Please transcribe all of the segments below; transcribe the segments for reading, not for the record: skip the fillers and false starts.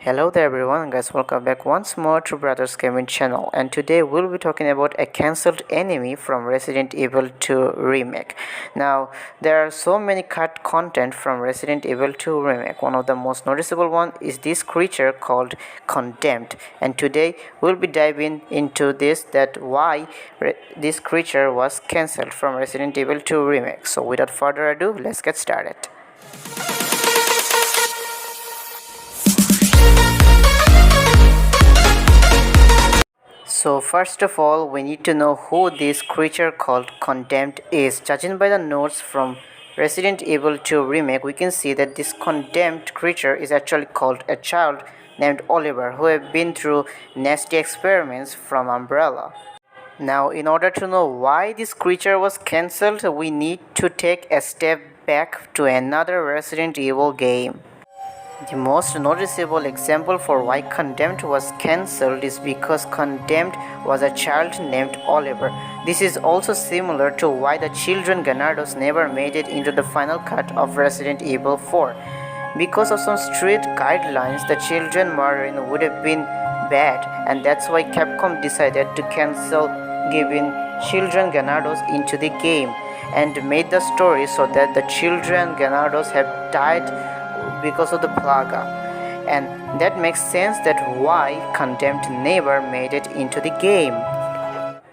Hello there everyone, guys, welcome back once more to Brothers Gaming channel, and today we'll be talking about a cancelled enemy from Resident Evil 2 Remake. Now there are so many cut content from Resident Evil 2 Remake. One of the most noticeable one is this creature called Condemned, and today we'll be diving into that why this creature was cancelled from Resident Evil 2 Remake. So without further ado, let's get started. So first of all, we need to know who this creature called Condemned is. Judging by the notes from Resident Evil 2 Remake, we can see that this condemned creature is actually called a child named Oliver, who have been through nasty experiments from Umbrella. Now, in order to know why this creature was cancelled, we need to take a step back to another Resident Evil game. The most noticeable example for why Condemned was cancelled is because Condemned was a child named Oliver. This is also similar to why the children Ganardos never made it into the final cut of Resident Evil 4. Because of some strict guidelines, the children murdering would have been bad, and that's why Capcom decided to cancel giving children Ganardos into the game and made the story so that the children Ganardos have died because of the plaga, and that makes sense that why Condemned never made it into the game.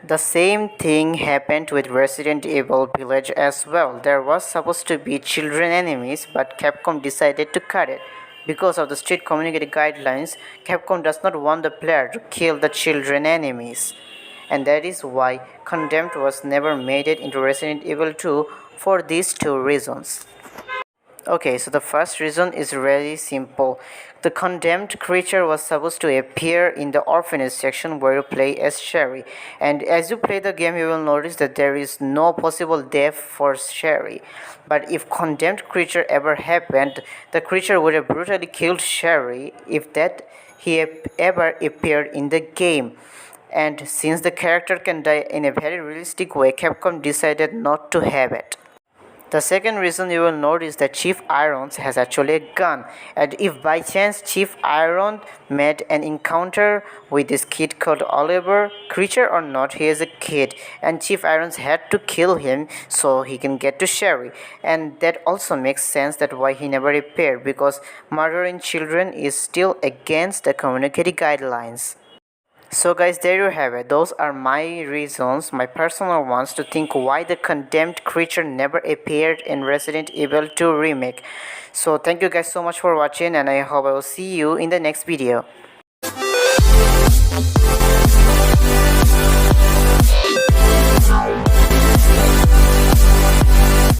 The same thing happened with Resident Evil Village as well. There was supposed to be children enemies, but Capcom decided to cut it. Because of the strict community guidelines, Capcom does not want the player to kill the children enemies, and that is why Condemned was never made it into Resident Evil 2 for these two reasons. Okay, so the first reason is really simple. The condemned creature was supposed to appear in the orphanage section where you play as Sherry, and as you play the game you will notice that there is no possible death for Sherry. But if condemned creature ever happened, the creature would have brutally killed Sherry if that he ever appeared in the game. And since the character can die in a very realistic way, Capcom decided not to have it. The second reason you will notice that Chief Irons has actually a gun, and if by chance Chief Iron made an encounter with this kid called Oliver, creature or not, he is a kid, and Chief Irons had to kill him so he can get to Sherry, and that also makes sense that why he never appeared, because murdering children is still against the community guidelines. So guys, there you have it. Those are my reasons, my personal ones, to think why the condemned creature never appeared in Resident Evil 2 Remake. So thank you guys so much for watching, and I hope I will see you in the next video.